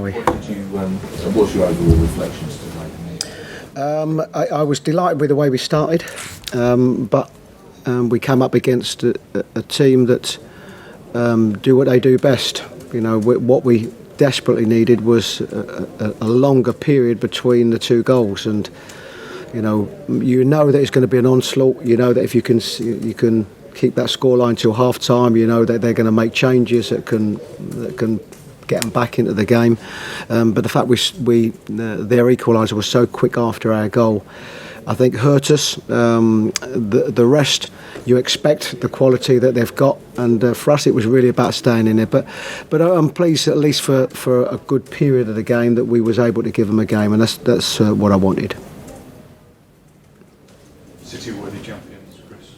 are we? What's your overall reflections today? I was delighted with the way we started, but we came up against a team that do what they do best. What we desperately needed was a longer period between the two goals, and you know that it's going to be an onslaught. You know that if you can keep that scoreline till half time, you know that they're going to make changes that can get them back into the game. But the fact their equaliser was so quick after our goal, I think hurt us. The rest, you expect the quality that they've got, and for us it was really about staying in there. But I'm pleased at least for a good period of the game that we was able to give them a game, and that's what I wanted. City worthy champions, Chris?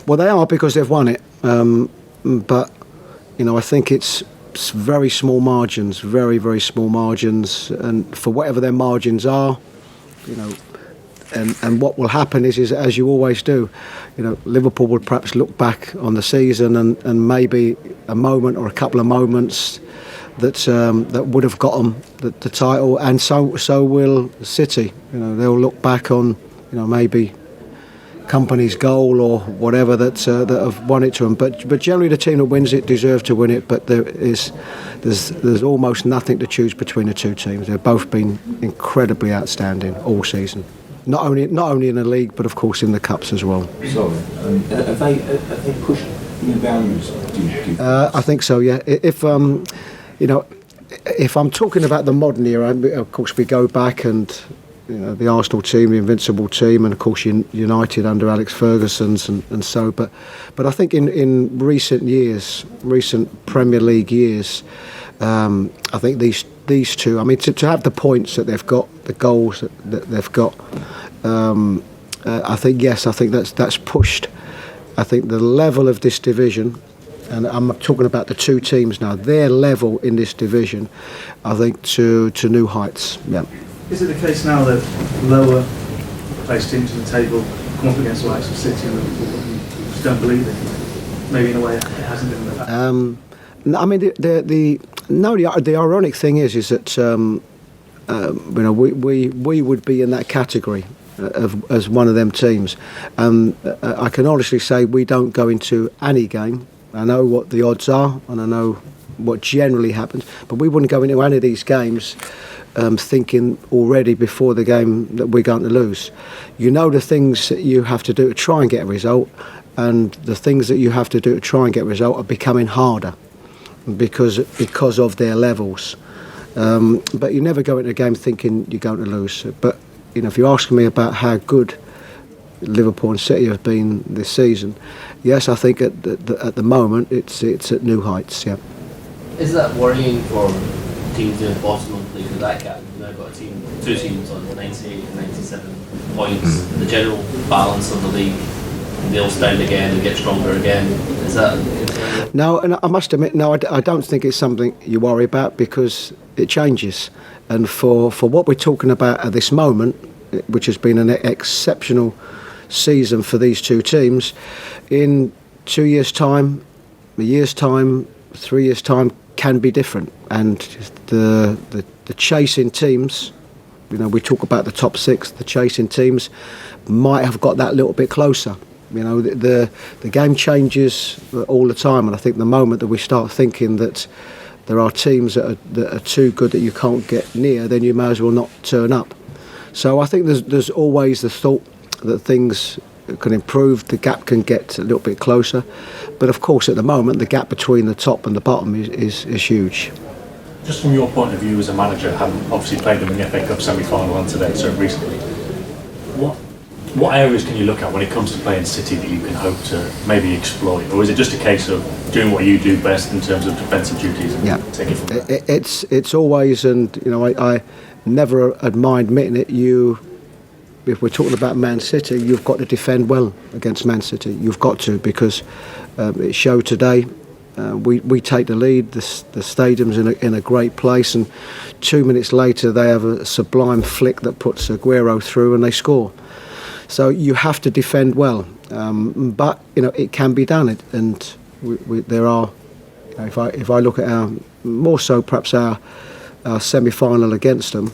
Well, they are, because they've won it. But I think it's very small margins, very, very small margins, and for whatever their margins are, and what will happen is as you always do, Liverpool will perhaps look back on the season and maybe a moment or a couple of moments that would have got them the title, and so will City. They'll look back on maybe Company's goal or whatever that have won it to them, but generally the team that wins it deserves to win it. But there's almost nothing to choose between the two teams. They've both been incredibly outstanding all season, not only in the league but of course in the cups as well. Sorry, have they pushed new boundaries? I think so. Yeah. If I'm talking about the modern era, of course we go back and. The Arsenal team, the invincible team, and of course United under Alex Ferguson's and so. But I think in recent Premier League years, I think these two. I mean, to have the points that they've got, the goals that they've got, I think that's pushed. I think the level of this division, and I'm talking about the two teams now, their level in this division, I think to new heights. Yeah. Is it the case now that lower placed teams in the table come up against the likes of City and Liverpool, you just don't believe it? Maybe in a way it hasn't been in the past. I mean, the ironic thing is that we would be in that category as one of them teams. I can honestly say we don't go into any game. I know what the odds are and I know what generally happens, but we wouldn't go into any of these games thinking already before the game that we're going to lose. The things that you have to do to try and get a result, and the things that you have to do to try and get a result are becoming harder because of their levels. But you never go into a game thinking you're going to lose. But if you're asking me about how good Liverpool and City have been this season, yes, I think at the moment it's at new heights. Yeah. Is that worrying for teams doing bottom of the league with that gap? I've got two teams on 98 and 97 points. The general balance of the league, they'll stand again and get stronger again. Is that? No, and I must admit, no, I don't think it's something you worry about because it changes. And for what we're talking about at this moment, which has been an exceptional season for these two teams, in 2 years' time, a year's time, 3 years' time can be different, and the chasing teams, we talk about the top six, the chasing teams might have got that little bit closer. The game changes all the time, and I think the moment that we start thinking that there are teams that are too good that you can't get near, then you may as well not turn up. So I think there's always the thought that things can improve, the gap can get a little bit closer, but of course at the moment the gap between the top and the bottom is huge. Just from your point of view as a manager, having obviously played them in the FA Cup semi-final and today so recently, what areas can you look at when it comes to playing City that you can hope to maybe exploit, or is it just a case of doing what you do best in terms of defensive duties and take it from there? It's always, and I never mind admitting it, if we're talking about Man City, you've got to defend well against Man City. You've got to, because it showed today. We take the lead. The stadium's in a great place, and 2 minutes later they have a sublime flick that puts Aguero through, and they score. So you have to defend well, but it can be done. There are, if I look at our more so perhaps our our semi-final against them,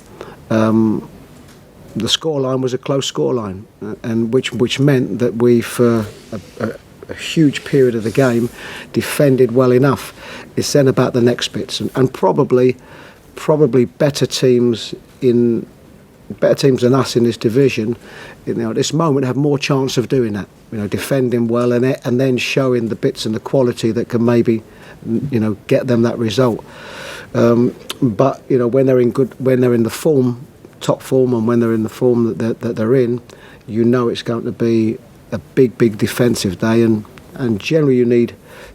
the scoreline was a close scoreline, and which meant that we, for a huge period of the game, defended well enough. It's then about the next bits, and probably better teams than us in this division, at this moment, have more chance of doing that. Defending well and then showing the bits and the quality that can maybe, get them that result. But when they're in the top form, and when they're in the form that they're in, it's going to be a big defensive day, and generally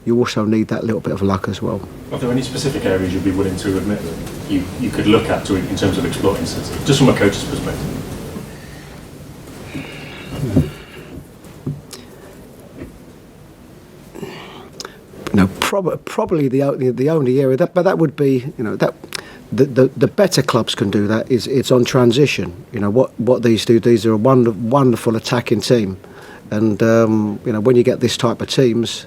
you also need that little bit of luck as well. Are there any specific areas you'd be willing to admit that you could look at in terms of exploiting City, just from a coach's perspective? Probably the only area but that would be that the better clubs can do that is it's on transition. What these do. These are a wonderful attacking team, and when you get this type of teams,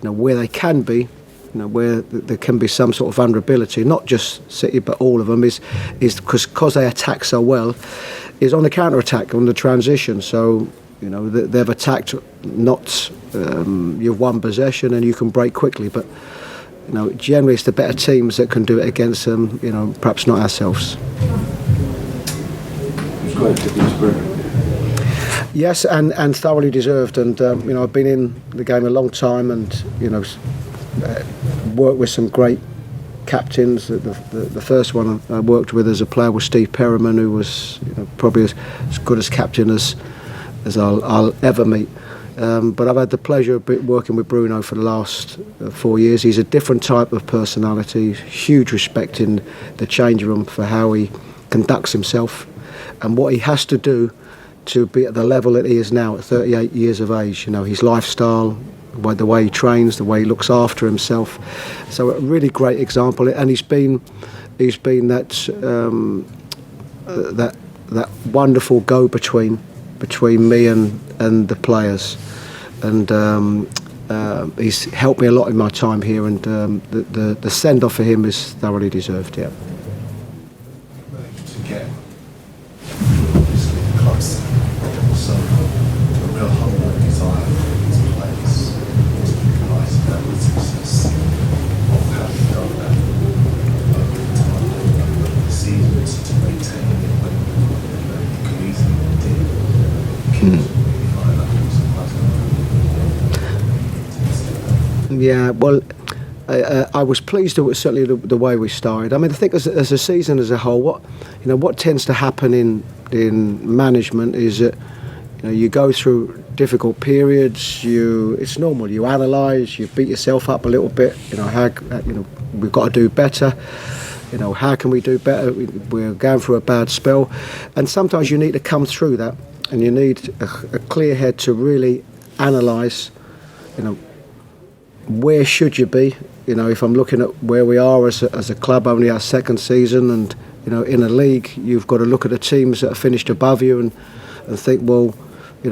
where they can be, where there can be some sort of vulnerability, not just City but all of them, is because they attack so well, is on the counter attack, on the transition. So they've attacked, not you've won possession and you can break quickly, but generally it's the better teams that can do it against them, perhaps not ourselves. It's great to be brilliant. Yes, and thoroughly deserved, and I've been in the game a long time, and worked with some great captains. The first one I worked with as a player was Steve Perriman, who was probably as good as captain as I'll ever meet. But I've had the pleasure of working with Bruno for the last 4 years. He's a different type of personality, huge respect in the changing room for how he conducts himself and what he has to do to be at the level that he is now at 38 years of age. His lifestyle, the way he trains, the way he looks after himself. So a really great example, and he's been that wonderful go-between between me and the players, and he's helped me a lot in my time here, and the send-off for him is thoroughly deserved. Yeah. To get obviously the clubs, also a real hunger and desire to players to realise that with success of how you done that over the time over the seasons to maintain it when you could easily did. Yeah, well, I was pleased with certainly the way we started. I mean, I think as a season as a whole, what tends to happen in management is that you go through difficult periods. It's normal. You analyse, you beat yourself up a little bit. We've got to do better. How can we do better? We're going through a bad spell, and sometimes you need to come through that, and you need a clear head to really analyse. Where should you be? If I'm looking at where we are as a club, only our second season, and in a league, you've got to look at the teams that are finished above you and think, well,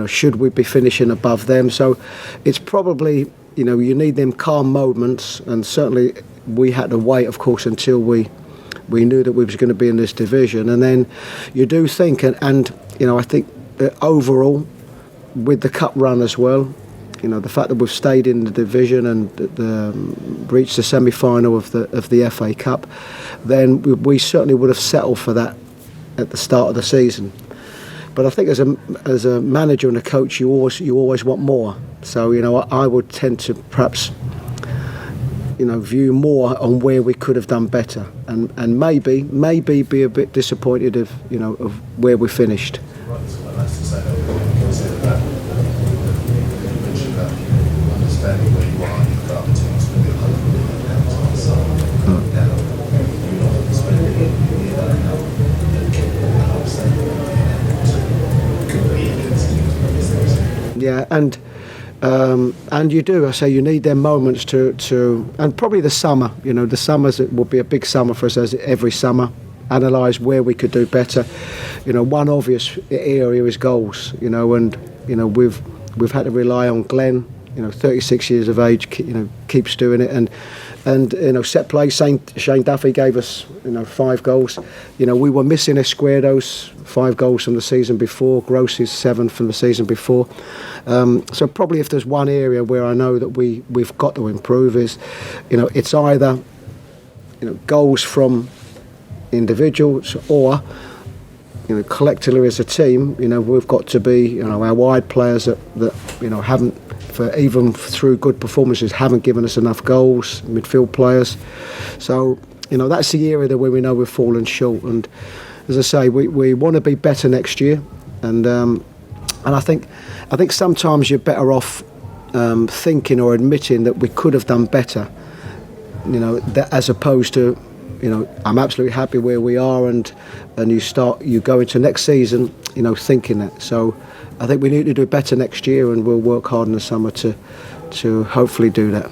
should we be finishing above them? So it's probably, you need them calm moments, and certainly we had to wait, of course, until we knew that we was going to be in this division, and then you do think, and I think that overall, with the cup run as well. The fact that we've stayed in the division and reached the semi-final of the FA Cup, then we certainly would have settled for that at the start of the season. But I think as a manager and a coach, you always want more. So I would tend to perhaps view more on where we could have done better, and maybe be a bit disappointed of where we finished. Understanding where you are, you've got other teams to be a hundred million pounds. So now you're not spending it Yeah, and you do. I say you need them moments to and probably the summer. The summers, it will be a big summer for us as every summer. Analyse where we could do better. One obvious area is goals. And we've had to rely on Glenn. 36 years of age, keeps doing it, and And set play. Shane Duffy gave us 5 goals. We were missing Esquerdo's 5 goals from the season before. Gross's 7 from the season before. So probably if there's one area where I know that we've got to improve is, it's either goals from individuals or collectively as a team. We've got to be our wide players that haven't. Even through good performances, haven't given us enough goals, midfield players. So, that's the area where we know we've fallen short. And as I say, we want to be better next year. And I think sometimes you're better off thinking or admitting that we could have done better. As opposed to, I'm absolutely happy where we are, and you go into next season, thinking that. So I think we need to do better next year, and we'll work hard in the summer to hopefully do that.